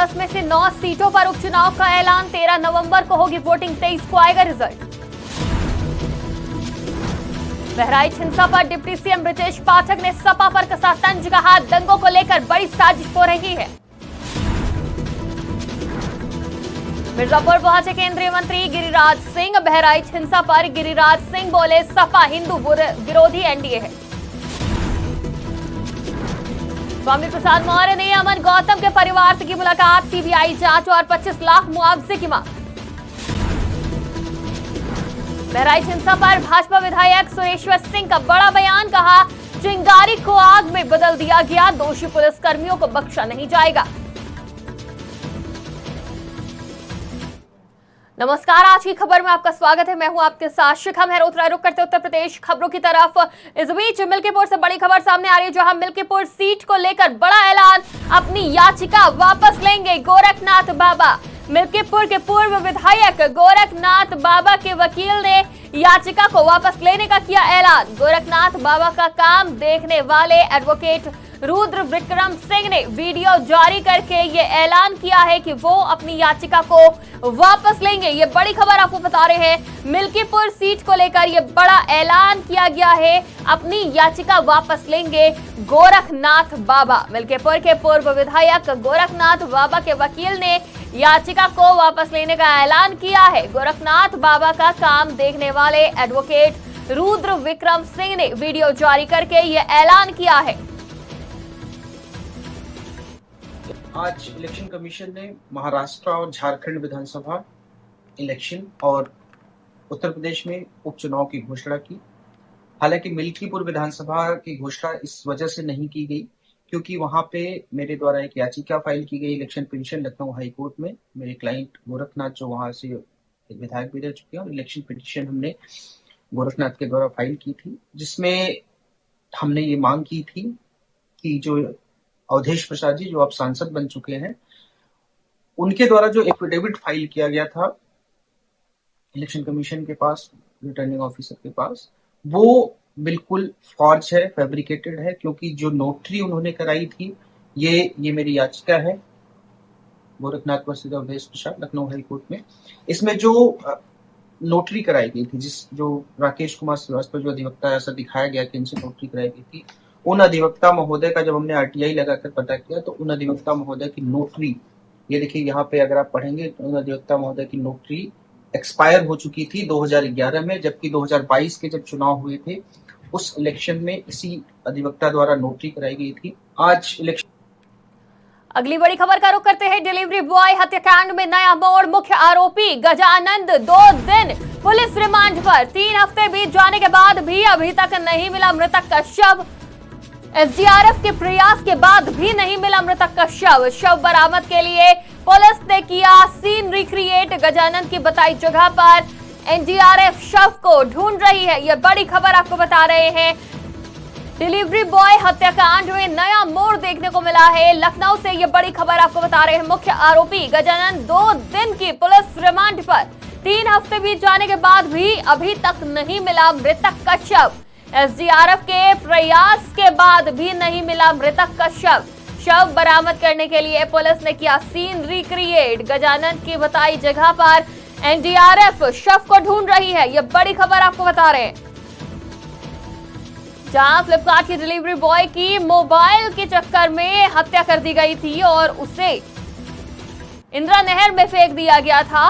10 में से 9 सीटों पर उपचुनाव का ऐलान। 13 नवंबर को होगी वोटिंग, 23 को आएगा रिजल्ट। बहराइच हिंसा पर डिप्टी सीएम ब्रजेश पाठक ने सपा पर कसा तंज, कहा दंगों को लेकर बड़ी साजिश हो रही है। मिर्जापुर पहुंचे केंद्रीय मंत्री गिरिराज सिंह। बहराइच हिंसा पर गिरिराज सिंह बोले सपा हिंदू विरोधी एनडीए है। स्वामी प्रसाद मौर्य ने अमन गौतम के परिवार से की मुलाकात। सीबीआई जांच और 25 लाख मुआवजे की मांग। बहराइच हिंसा पर भाजपा विधायक सुरेश्वर सिंह का बड़ा बयान, कहा चिंगारी को आग में बदल दिया गया, दोषी पुलिसकर्मियों को बख्शा नहीं जाएगा। नमस्कार, आज की खबर में आपका स्वागत है। मैं हूं आपके साथ शिखा मेहरोत्रा। रुक करते उत्तर प्रदेश खबरों की तरफ। इस बीच मिल्कीपुर से बड़ी खबर सामने आ रही है, जहां मिल्कीपुर सीट को लेकर बड़ा ऐलान, अपनी याचिका वापस लेंगे गोरखनाथ बाबा। मिल्कीपुर के पूर्व विधायक गोरखनाथ बाबा के वकील ने याचिका को वापस लेने का किया ऐलान। गोरखनाथ बाबा का काम देखने वाले एडवोकेट रुद्र विक्रम सिंह ने वीडियो जारी करके ये ऐलान किया है कि वो अपनी याचिका को वापस लेंगे। ये बड़ी खबर आपको बता रहे हैं। मिल्कीपुर सीट को लेकर ये बड़ा ऐलान किया गया है, अपनी याचिका वापस लेंगे गोरखनाथ बाबा। मिल्कीपुर के पूर्व विधायक गोरखनाथ बाबा के वकील ने याचिका को वापस लेने का ऐलान किया है। गोरखनाथ बाबा का काम देखने वाले एडवोकेट रुद्र विक्रम सिंह ने वीडियो जारी करके ये ऐलान किया है। आज इलेक्शन कमीशन ने महाराष्ट्र और झारखंड विधानसभा इलेक्शन और उत्तर प्रदेश में उपचुनाव की घोषणा की। हालांकि मिल्कीपुर विधानसभा की घोषणा इस वजह से नहीं की गई क्योंकि वहां पे मेरे द्वारा एक याचिका फाइल की गई election petition Lucknow high court में। मेरे क्लाइंट गोरखनाथ जो वहां से एक विधायक भी रह चुके हैं, और इलेक्शन पिटीशन हमने गोरखनाथ के द्वारा फाइल की थी, जिसमें हमने ये मांग की थी कि जो अवधेश प्रसाद जी जो अब सांसद बन चुके हैं, उनके द्वारा जो एफिडेविट फाइल किया गया था इलेक्शन कमीशन के पास, रिटर्निंग ऑफिसर के पास, वो बिल्कुल फॉर्ज है, फैब्रिकेटेड है। क्योंकि जो नोटरी उन्होंने कराई थी, ये मेरी याचिका है Gorakhnath versus Awadhesh Prasad Lucknow high court में। इसमें जो नोटरी कराई गई थी, जो राकेश कुमार श्रीवास्तव जो अधिवक्ता, ऐसा दिखाया गया कि इनसे नोटरी कराई गई थी, उन अधिवक्ता महोदय का जब हमने आरटीआई लगाकर पता किया तो उन अधिवक्ता महोदय की नोटरी, ये देखिए यहाँ पे अगर आप पढ़ेंगे तो उन अधिवक्ता महोदय की नोटरी एक्सपायर हो चुकी थी 2011 में, जबकि 2022 के जब चुनाव हुए थे उस इलेक्शन में इसी अधिवक्ता द्वारा नोटरी कराई गई थी। आज इलेक्शन। अगली बड़ी खबर का रुख करते हैं। डिलीवरी बॉय हत्याकांड में नया मोड़, मुख्य आरोपी गजानंद 2 दिन पुलिस रिमांड पर। 3 हफ्ते बीत जाने के बाद भी अभी तक नहीं मिला मृतक का शव। एसडीआरएफ के प्रयास के बाद भी नहीं मिला मृतक का शव। शव बरामद के लिए पुलिस ने किया सीन रिक्रिएट। गजानंद की बताई जगह पर एनडीआरएफ शव को ढूंढ रही है। यह बड़ी खबर आपको बता रहे हैं। डिलीवरी बॉय हत्याकांड में नया मोड़ देखने को मिला है। लखनऊ से यह बड़ी खबर आपको बता रहे हैं। मुख्य आरोपी गजानंद 2 दिन की पुलिस रिमांड पर। 3 हफ्ते बीत जाने के बाद भी अभी तक नहीं मिला मृतक का शव। एसडीआरएफ के प्रयास के बाद भी नहीं मिला मृतक का शव। शव बरामद करने के लिए पुलिस ने किया सीन रिक्रिएट। गजानंद की बताई जगह पर एनडीआरएफ शव को ढूंढ रही है। यह बड़ी खबर आपको बता रहे हैं। जहां फ्लिपकार्ट की डिलीवरी बॉय की मोबाइल के चक्कर में हत्या कर दी गई थी और उसे इंदिरा नहर में फेंक दिया गया था।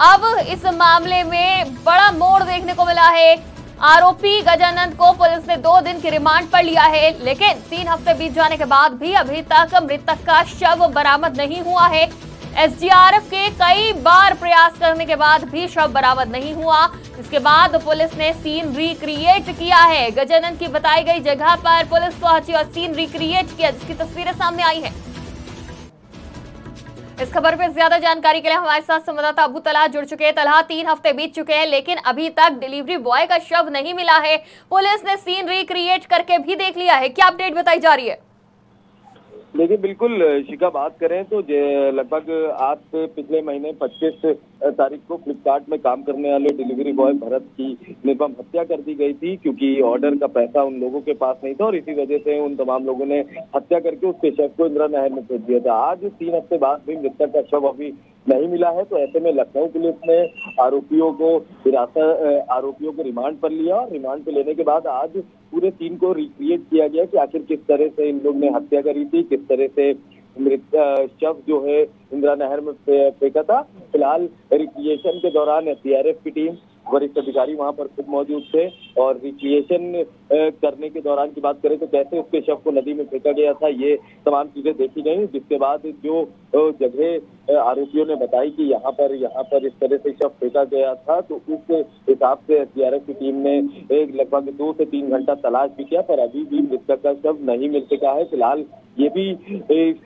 अब इस मामले में बड़ा मोड़ देखने को मिला है। आरोपी गजानंद को पुलिस ने 2 दिन की रिमांड पर लिया है, लेकिन 3 हफ्ते बीत जाने के बाद भी अभी तक मृतक का शव बरामद नहीं हुआ है। एसडीआरएफ के कई बार प्रयास करने के बाद भी शव बरामद नहीं हुआ। इसके बाद पुलिस ने सीन रिक्रिएट किया है। गजानंद की बताई गई जगह पर पुलिस पहुंची और सीन रिक्रिएट किया, जिसकी तस्वीरें सामने आई हैं। इस खबर पर ज्यादा जानकारी के लिए हमारे साथ संवाददाता अबू तलहा जुड़ चुके हैं। तलहा, 3 हफ्ते बीत चुके हैं लेकिन अभी तक डिलीवरी बॉय का शव नहीं मिला है। पुलिस ने सीन रिक्रिएट करके भी देख लिया है। क्या अपडेट बताई जा रही है? देखिए बिल्कुल शिखा, बात करें तो लगभग आज से पिछले महीने 25 तारीख को फ्लिपकार्ट में काम करने वाले डिलीवरी बॉय भरत की निर्मम हत्या कर दी गई थी, क्योंकि ऑर्डर का पैसा उन लोगों के पास नहीं था और इसी वजह से उन तमाम लोगों ने हत्या करके उसके शव को इंदिरा नहर में फेंक दिया था। आज 3 हफ्ते बाद भी मृतक का शव अभी नहीं मिला है, तो ऐसे में लखनऊ पुलिस ने आरोपियों को रिमांड पर लिया और रिमांड पे लेने के बाद आज पूरे सीन को रिक्रिएट किया गया कि आखिर किस तरह से इन लोग ने हत्या करी थी, किस तरह से मृत शव जो है इंदिरा नहर में फेंका था। फिलहाल रिक्रिएशन के दौरान एसडीआरएफ की टीम, वरिष्ठ अधिकारी वहां पर खुद मौजूद थे और रिक्रिएशन करने के दौरान की बात करें तो कैसे उसके शव को नदी में फेंका गया था, ये तमाम चीजें देखी गई। जिसके बाद जो जगह आरोपियों ने बताई कि यहाँ पर इस तरह से शव फेंका गया था, तो उस हिसाब से एसडीआरएफ की टीम ने लगभग 2 से 3 घंटा तलाश भी किया, पर अभी भी मृतक का शव नहीं मिल सका है। फिलहाल ये भी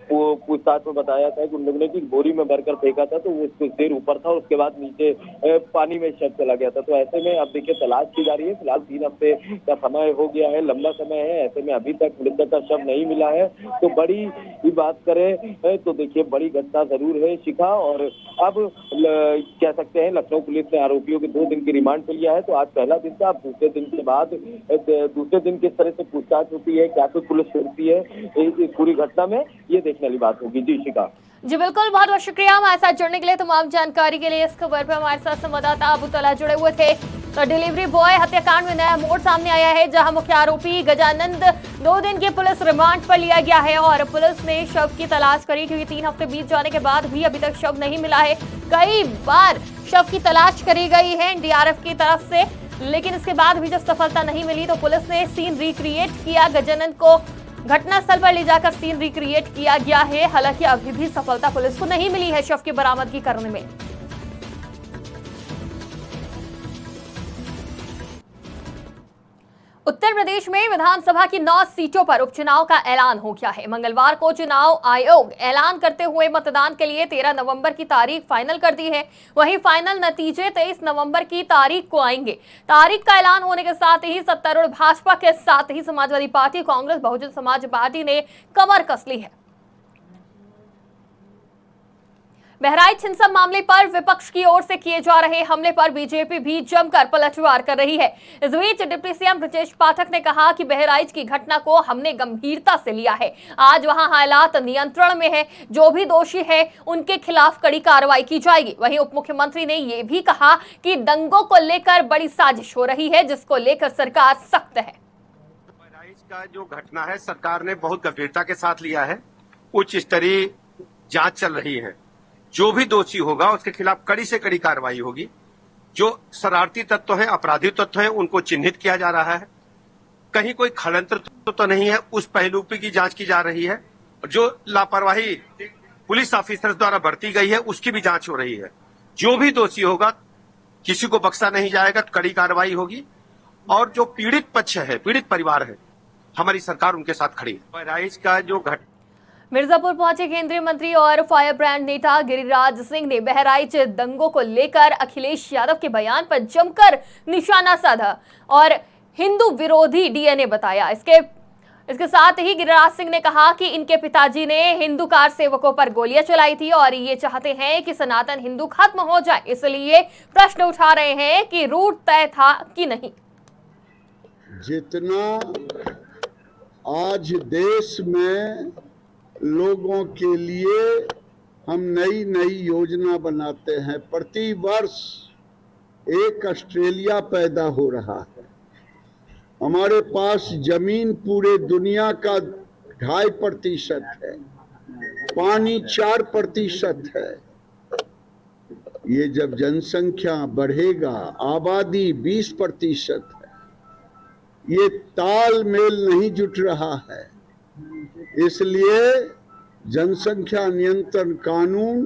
पूछताछ में बताया था कि उन लोगों ने कि बोरी में भरकर फेंका था, तो वो कुछ देर ऊपर था, उसके बाद नीचे पानी में शव चला गया था। तो ऐसे में अब देखिए तलाश की जा रही है। फिलहाल 3 हफ्ते का समय हो गया है, लंबा समय है, ऐसे में अभी तक मृतक का शव नहीं मिला है। तो बड़ी ही बात करें तो देखिए बड़ी घटना जरूर है शिखा, और अब कह सकते हैं लखनऊ पुलिस ने आरोपियों के 2 दिन की रिमांड पे लिया है। तो आज पहला दिन था, अब दूसरे दिन के बाद दूसरे दिन किस तरह से पूछताछ होती है, क्या कुछ पुलिस करती है इस पूरी घटना में, ये देखने वाली बात होगी। जी शिखा। जी बिल्कुल, बहुत बहुत शुक्रिया हमारे साथ जुड़ने के लिए। तमाम जानकारी के लिए इस खबर पर हमारे साथ संवाददाता अबू तला जुड़े हुए थे। तो डिलीवरी बॉय हत्याकांड में नया मोड़ सामने आया है, जहां मुख्य आरोपी गजानंद 2 दिन की पुलिस रिमांड पर लिया गया है और पुलिस ने शव की तलाश करी, क्योंकि 3 हफ्ते बीत जाने के बाद भी अभी तक शव नहीं मिला है। कई बार शव की तलाश करी गई है एनडीआरएफ की तरफ से, लेकिन इसके बाद भी जब सफलता नहीं मिली तो पुलिस ने सीन रिक्रिएट किया। गजानंद को घटनास्थल पर ले जाकर सीन रिक्रिएट किया गया है। हालांकि अभी भी सफलता पुलिस को नहीं मिली है शव की बरामदगी करने में। उत्तर प्रदेश में विधानसभा की 9 सीटों पर उपचुनाव का ऐलान हो गया है। मंगलवार को चुनाव आयोग ऐलान करते हुए मतदान के लिए 13 नवंबर की तारीख फाइनल कर दी है। वहीं फाइनल नतीजे 23 नवंबर की तारीख को आएंगे। तारीख का ऐलान होने के साथ ही सत्तारूढ़ भाजपा के साथ ही समाजवादी पार्टी, कांग्रेस, बहुजन समाज पार्टी ने कमर कस ली है। बहराइच हिंसा मामले पर विपक्ष की ओर से किए जा रहे हमले पर बीजेपी भी जमकर पलटवार कर रही है। इस बीच डिप्टी सीएम ब्रजेश पाठक ने कहा कि बहराइच की घटना को हमने गंभीरता से लिया है। आज वहां हालात नियंत्रण में है, जो भी दोषी है उनके खिलाफ कड़ी कार्रवाई की जाएगी। वहीं उप मुख्यमंत्री ने यह भी कहा कि दंगों को लेकर बड़ी साजिश हो रही है, जिसको लेकर सरकार सख्त है। बहराइच का जो घटना है सरकार ने बहुत गंभीरता के साथ लिया है। उच्च स्तरीय जांच चल रही है। जो भी दोषी होगा उसके खिलाफ कड़ी से कड़ी कार्रवाई होगी। जो शरारती तत्व हैं, अपराधी तत्व हैं, उनको चिन्हित किया जा रहा है। कहीं कोई षड्यंत्र तो नहीं है, उस पहलू की जांच की जा रही है। जो लापरवाही पुलिस ऑफिसर्स द्वारा बरती गई है उसकी भी जांच हो रही है। जो भी दोषी होगा किसी को बख्शा नहीं जाएगा, कड़ी कार्रवाई होगी। और जो पीड़ित पक्ष है, पीड़ित परिवार है, हमारी सरकार उनके साथ खड़ी है। बहराइच का जो मिर्जापुर पहुंचे केंद्रीय मंत्री और फायर ब्रांड नेता गिरिराज सिंह ने बहराइच दंगों को लेकर अखिलेश यादव के बयान पर जमकर निशाना साधा और हिंदू विरोधी डीएनए बताया। इसके साथ ही गिरिराज सिंह ने कहा कि इनके पिताजी ने हिंदू कार सेवकों पर गोलियां चलाई थी और ये चाहते हैं कि सनातन हिंदू खत्म हो जाए, इसलिए प्रश्न उठा रहे हैं कि रूट तय था कि नहीं। जितना आज देश में लोगों के लिए हम नई नई योजना बनाते हैं, प्रति वर्ष एक ऑस्ट्रेलिया पैदा हो रहा है। हमारे पास जमीन पूरे दुनिया का 2.5% है, पानी 4% है। ये जब जनसंख्या बढ़ेगा, आबादी 20% है, ये तालमेल नहीं जुट रहा है। इसलिए जनसंख्या नियंत्रण कानून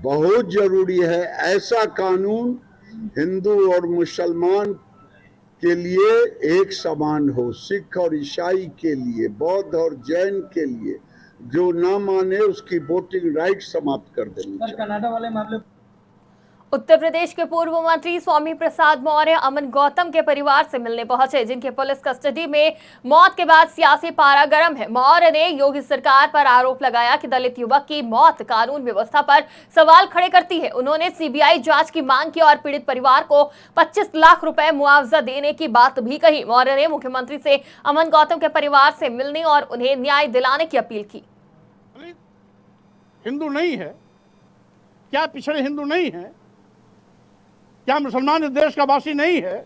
बहुत जरूरी है। ऐसा कानून हिंदू और मुसलमान के लिए एक समान हो, सिख और ईसाई के लिए, बौद्ध और जैन के लिए। जो ना माने उसकी वोटिंग राइट समाप्त कर देनी चाहिए। कनाडा वाले मामले उत्तर प्रदेश के पूर्व मंत्री स्वामी प्रसाद मौर्य अमन गौतम के परिवार से मिलने पहुंचे, जिनके पुलिस कस्टडी में मौत के बाद सियासी पारा गर्म है। मौर्य ने योगी सरकार पर आरोप लगाया कि दलित युवक की मौत कानून व्यवस्था पर सवाल खड़े करती है। उन्होंने सीबीआई जांच की मांग की और पीड़ित परिवार को 25 लाख रुपए मुआवजा देने की बात भी कही। मौर्य ने मुख्यमंत्री से अमन गौतम के परिवार से मिलने और उन्हें न्याय दिलाने की अपील की। हिंदू नहीं है क्या? पिछड़े हिंदू नहीं है क्या? मुसलमान इस देश का वासी नहीं है?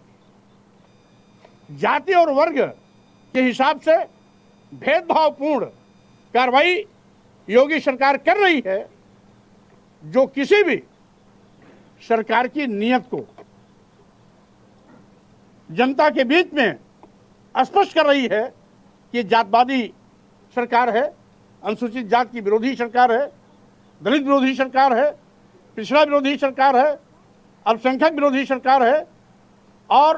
जाति और वर्ग के हिसाब से भेदभावपूर्ण कार्रवाई योगी सरकार कर रही है, जो किसी भी सरकार की नीयत को जनता के बीच में स्पष्ट कर रही है कि जातवादी सरकार है, अनुसूचित जाति की विरोधी सरकार है, दलित विरोधी सरकार है, पिछड़ा विरोधी सरकार है, अल्पसंख्यक विरोधी सरकार है। और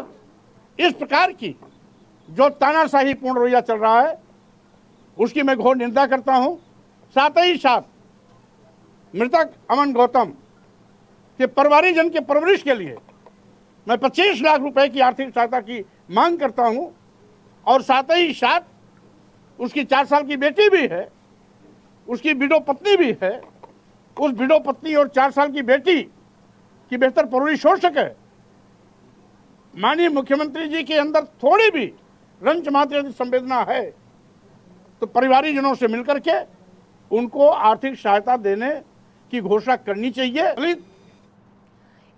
इस प्रकार की जो तानाशाही पूर्ण रवैया चल रहा है उसकी मैं घोर निंदा करता हूं। साथ ही साथ मृतक अमन गौतम के परिवारजन के परवरिश के लिए मैं 25 लाख रुपए की आर्थिक सहायता की मांग करता हूं। और साथ ही साथ उसकी 4 साल की बेटी भी है, उसकी विडो पत्नी भी है। उस विडो पत्नी और 4 साल की बेटी की बेहतर परवरिश हो सके, माननीय मुख्यमंत्री जी के अंदर थोड़ी भी रंच मात्र यदि संवेदना है तो परिवारजनों से मिलकर के उनको आर्थिक सहायता देने की घोषणा करनी चाहिए।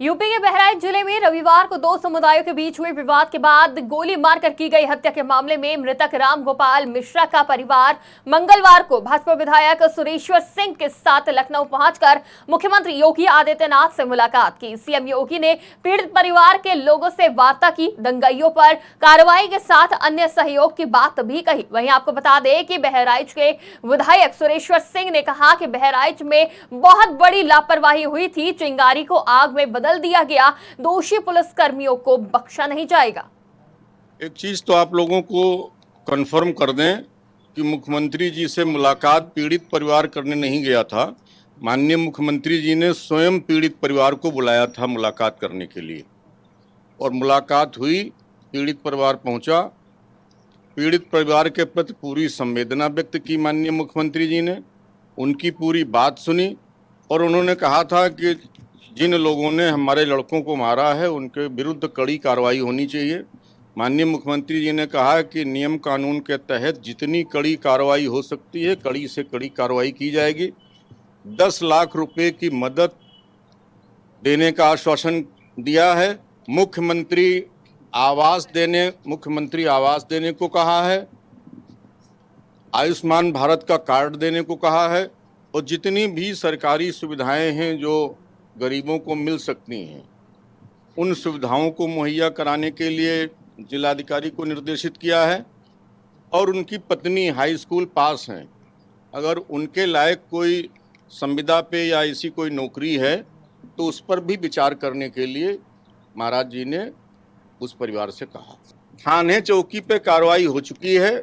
यूपी के बहराइच जिले में रविवार को 2 समुदायों के बीच हुए विवाद के बाद गोली मारकर की गई हत्या के मामले में मृतक राम गोपाल मिश्रा का परिवार मंगलवार को भाजपा विधायक सुरेश्वर सिंह के साथ लखनऊ पहुंचकर मुख्यमंत्री योगी आदित्यनाथ से मुलाकात की। सीएम योगी ने पीड़ित परिवार के लोगों से वार्ता की, दंगाइयों पर कार्रवाई के साथ अन्य सहयोग की बात भी कही। वहीं आपको बता दें कि बहराइच के विधायक सुरेश्वर सिंह ने कहा कि बहराइच में बहुत बड़ी लापरवाही हुई थी, चिंगारी को आग में बदल दिया गया, दोषी पुलिसकर्मियों को बख्शा नहीं जाएगा। एक चीज तो आप लोगों को कंफर्म कर दें कि मुख्यमंत्री जी से मुलाकात पीड़ित परिवार करने नहीं गया था। माननीय मुख्यमंत्री जी ने स्वयं पीड़ित परिवार को बुलाया था मुलाकात करने के लिए, और मुलाकात हुई, पीड़ित परिवार पहुंचा, पीड़ित परिवार के प्रति पूरी संवेदना व्यक्त की माननीय मुख्यमंत्री जी ने, उनकी पूरी बात सुनी और उन्होंने कहा था कि जिन लोगों ने हमारे लड़कों को मारा है उनके विरुद्ध कड़ी कार्रवाई होनी चाहिए। माननीय मुख्यमंत्री जी ने कहा कि नियम कानून के तहत जितनी कड़ी कार्रवाई हो सकती है कड़ी से कड़ी कार्रवाई की जाएगी। 10 लाख रुपए की मदद देने का आश्वासन दिया है। मुख्यमंत्री आवास देने को कहा है, आयुष्मान भारत का कार्ड देने को कहा है, और जितनी भी सरकारी सुविधाएं हैं जो गरीबों को मिल सकती हैं उन सुविधाओं को मुहैया कराने के लिए जिलाधिकारी को निर्देशित किया है। और उनकी पत्नी हाई स्कूल पास हैं, अगर उनके लायक कोई संविदा पे या ऐसी कोई नौकरी है तो उस पर भी विचार करने के लिए महाराज जी ने उस परिवार से कहा। थाने चौकी पे कार्रवाई हो चुकी है,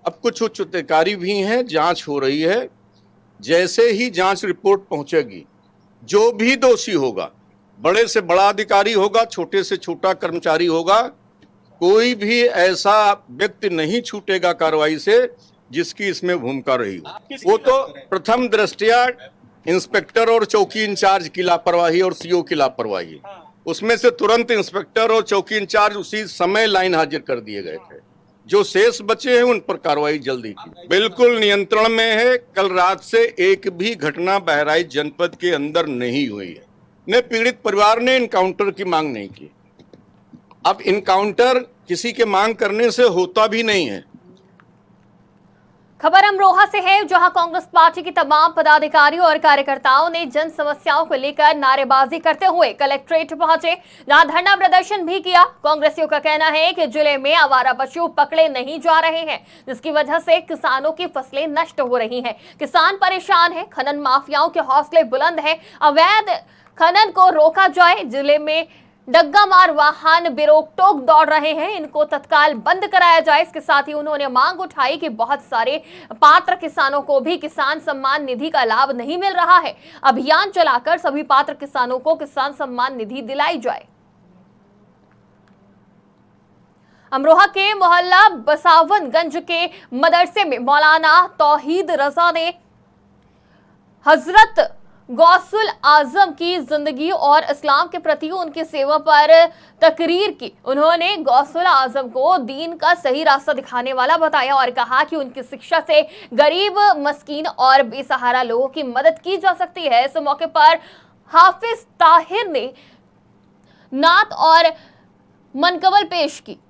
अब कुछ उच्च अधिकारी भी हैं, जांच हो रही है। जैसे ही जांच रिपोर्ट पहुंचेगी, जो भी दोषी होगा, बड़े से बड़ा अधिकारी होगा, छोटे से छोटा कर्मचारी होगा, कोई भी ऐसा व्यक्ति नहीं छूटेगा कार्रवाई से जिसकी इसमें भूमिका रही। वो तो प्रथम दृष्टया इंस्पेक्टर और चौकी इंचार्ज की लापरवाही और सीओ की लापरवाही, उसमें से तुरंत इंस्पेक्टर और चौकी इंचार्ज उसी समय लाइन हाजिर कर दिए गए थे। जो शेष बचे हैं उन पर कार्रवाई जल्दी की। बिल्कुल नियंत्रण में है। कल रात से एक भी घटना बहराइच जनपद के अंदर नहीं हुई है। ने पीड़ित परिवार ने इनकाउंटर की मांग नहीं की। अब इनकाउंटर किसी के मांग करने से होता भी नहीं है। खबर अमरोहा से है, जहां कांग्रेस पार्टी के तमाम पदाधिकारियों और कार्यकर्ताओं ने जन समस्याओं को लेकर नारेबाजी करते हुए कलेक्ट्रेट पहुंचे, जहां धरना प्रदर्शन भी किया। कांग्रेसियों का कहना है कि जिले में आवारा पशु पकड़े नहीं जा रहे हैं, जिसकी वजह से किसानों की फसलें नष्ट हो रही हैं। किसान परेशान है, खनन माफियाओं के हौसले बुलंद है, अवैध खनन को रोका जाए, जिले में डग्गा मार वाहन बेरोक टोक दौड़ रहे हैं, इनको तत्काल बंद कराया जाए। इसके साथ ही उन्होंने मांग उठाई कि बहुत सारे पात्र किसानों को भी किसान सम्मान निधि का लाभ नहीं मिल रहा है, अभियान चलाकर सभी पात्र किसानों को किसान सम्मान निधि दिलाई जाए। अमरोहा के मोहल्ला बसावनगंज के मदरसे में मौलाना तौहीद रजा ने हजरत गौसुल आजम की जिंदगी और इस्लाम के प्रति उनकी सेवा पर तकरीर की। उन्होंने गौसुल आजम को दीन का सही रास्ता दिखाने वाला बताया और कहा कि उनकी शिक्षा से गरीब, मस्कीन और बेसहारा लोगों की मदद की जा सकती है। इस मौके पर हाफिज ताहिर ने नात और मनकबल पेश की।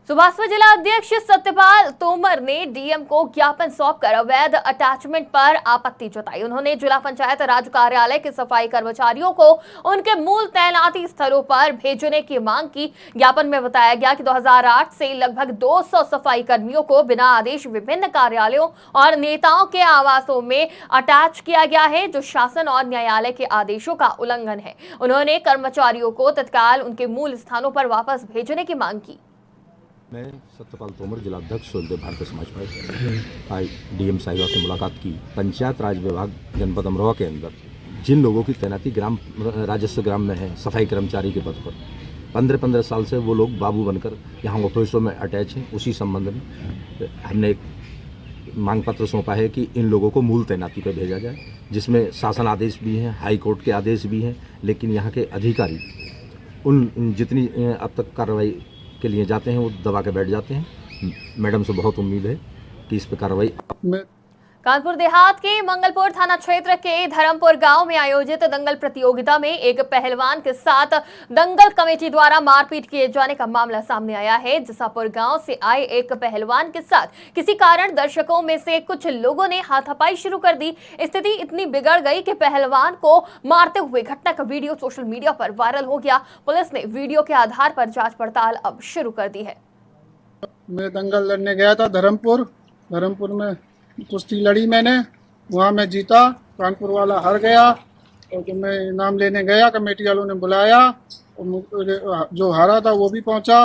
सुभाषपुर जिला अध्यक्ष सत्यपाल तोमर ने डीएम को ज्ञापन सौंपकर अवैध अटैचमेंट पर आपत्ति जताई। उन्होंने जिला पंचायत राज कार्यालय के सफाई कर्मचारियों को उनके मूल तैनाती स्थलों पर भेजने की मांग की। ज्ञापन में बताया गया कि 2008 से लगभग 200 सफाई कर्मियों को बिना आदेश विभिन्न कार्यालयों और नेताओं के आवासों में अटैच किया गया है, जो शासन और न्यायालय के आदेशों का उल्लंघन है। उन्होंने कर्मचारियों को तत्काल उनके मूल स्थानों पर वापस भेजने की मांग की। मैं सत्यपाल तोमर, जिला अध्यक्ष सुलदेव भारतीय समाज पार्टी, आज डीएम साहिबा से मुलाकात की। पंचायत राज विभाग जनपद अमरोहा के अंदर जिन लोगों की तैनाती ग्राम राजस्व ग्राम में है, सफाई कर्मचारी के पद पर 15-15 साल से वो लोग बाबू बनकर यहाँ ऑफिसों में अटैच हैं। उसी संबंध में हमने एक मांग पत्र सौंपा है कि इन लोगों को मूल तैनाती पर भेजा जाए, जिसमें शासन आदेश भी हैं, हाई कोर्ट के आदेश भी हैं, लेकिन यहाँ के अधिकारी उन जितनी अब तक कार्रवाई के लिए जाते हैं वो दबा के बैठ जाते हैं। मैडम से बहुत उम्मीद है कि इस पर कार्रवाई। कानपुर देहात के मंगलपुर थाना क्षेत्र के धर्मपुर गांव में आयोजित दंगल प्रतियोगिता में एक पहलवान के साथ दंगल कमेटी द्वारा मारपीट किए जाने का मामला सामने आया है। जसापुर गांव से आए एक पहलवान के साथ किसी कारण दर्शकों में से कुछ लोगों ने हाथापाई शुरू कर दी। स्थिति इतनी बिगड़ गई कि पहलवान को मारते हुए घटना का वीडियो सोशल मीडिया पर वायरल हो गया। पुलिस ने वीडियो के आधार पर जाँच पड़ताल अब शुरू कर दी है। मैं दंगल लड़ने गया था धर्मपुर में कुश्ती लड़ी मैंने, वहाँ मैं जीता, कानपुर वाला हार गया। और जब मैं इनाम लेने गया कमेटी वालों ने बुलाया, जो हारा था वो भी पहुँचा।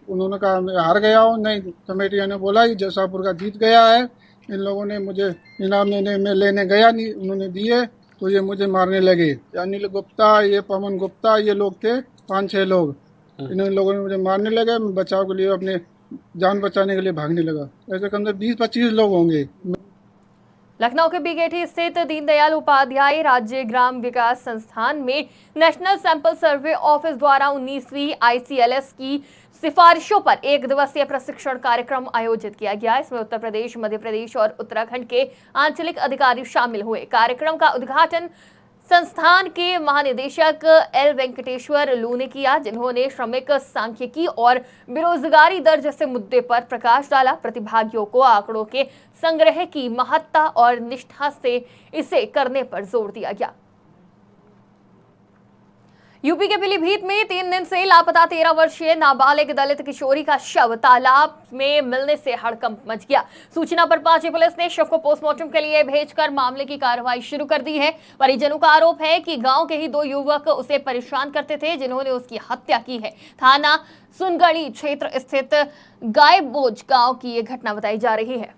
उन्होंने कहा मैं हार गया हूँ, नहीं कमेटी ने बोला ये जसापुर का जीत गया है। इन लोगों ने मुझे इनाम लेने गया नहीं, उन्होंने दिए तो ये मुझे मारने लगे। अनिल गुप्ता, ये पवन गुप्ता, ये लोग थे 5-6 लोग। इन लोगों ने मुझे मारने लगे। मैं बचाव के लिए अपने जान बचाने के लिए भागने लगा। ऐसे कम से 20-25 लोग होंगे। लखनऊ के बीकेटी स्थित दीनदयाल उपाध्याय राज्य ग्राम विकास संस्थान में नेशनल सैंपल सर्वे ऑफिस द्वारा 19वीं ICLS की सिफारिशों पर 1 दिवसीय प्रशिक्षण कार्यक्रम आयोजित किया गया। इसमें उत्तर प्रदेश, मध्य प्रदेश और उत्तराखंड के आंचलिक अधिकारी शामिल हुए। कार्यक्रम का उद्घाटन संस्थान के महानिदेशक एल वेंकटेश्वर लू ने किया, जिन्होंने श्रमिक सांख्यिकी और बेरोजगारी दर जैसे मुद्दे पर प्रकाश डाला। प्रतिभागियों को आंकड़ों के संग्रह की महत्ता और निष्ठा से इसे करने पर जोर दिया गया। यूपी के पीलीभीत में 3 दिन से लापता 13 वर्षीय नाबालिग दलित किशोरी का शव तालाब में मिलने से हड़कंप मच गया। सूचना पर पहुंची पुलिस ने शव को पोस्टमार्टम के लिए भेजकर मामले की कार्रवाई शुरू कर दी है। परिजनों का आरोप है कि गांव के ही 2 युवक उसे परेशान करते थे, जिन्होंने उसकी हत्या की है। थाना सुनगढ़ी क्षेत्र स्थित गायबोज गाँव की ये घटना बताई जा रही है।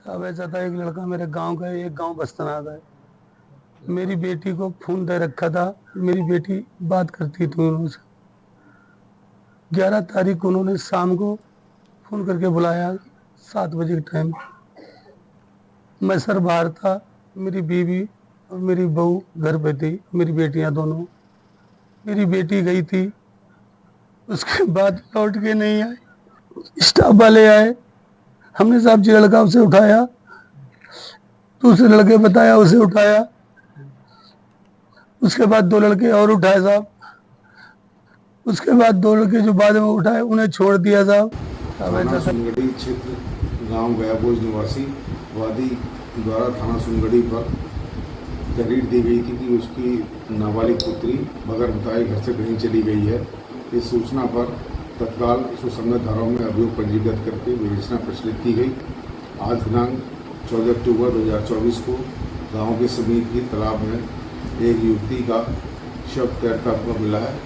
अब ऐसा था, एक लड़का मेरे गाँव का, एक गाँव बस्तना का है, मेरी बेटी को फोन दे रखा था। मेरी बेटी बात करती थी उनसे। 11 तारीख को उन्होंने शाम को फोन करके बुलाया 7 बजे के टाइम। मैं सर बाहर था, मेरी बीवी और मेरी बहू घर पे थी, मेरी बेटियां दोनों। मेरी बेटी गई थी, उसके बाद लौट के नहीं आई। स्टाफ वाले आए, हमने साहब जी लड़का उसे उठाया, दूसरे लड़के बताया उसे उठाया। उसके बाद 2 लड़के और उठाए साहब। उसके बाद 2 लड़के जो बाद में उठाए उन्हें छोड़ दिया साहब। थाना सुनगढ़ी क्षेत्र गांव गयाबोज निवासी वादी द्वारा थाना सुनगढ़ी पर तहरीर दी गई थी कि उसकी नाबालिग पुत्री बगैर बताए घर से कहीं चली गई है। इस सूचना पर तत्काल सुसंगत धाराओं में अभियोग पंजीकृत करके विवेचना प्रचलित की गई। आज दिनांक 14 अक्टूबर 2024 को गाँव के समीप ही तालाब में एक युवती का शव तैरता हुआ मिला है,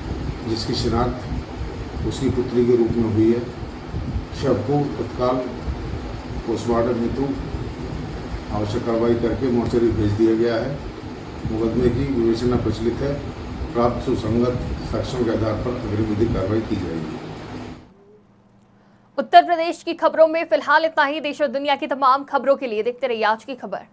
जिसकी शिनाख्त उसकी पुत्री के रूप में हुई है। शव को तत्काल पोस्टमार्टम हेतु आवश्यक कार्रवाई करके मोर्चरी भेज दिया गया है। मुकदमे की विवेचना प्रचलित है। प्राप्त सुसंगत साक्ष्यों के आधार पर अग्रिम विधिक कार्रवाई की जाएगी। उत्तर प्रदेश की खबरों में फिलहाल इतना ही। देश और दुनिया की तमाम खबरों के लिए देखते रहिए आज की खबर।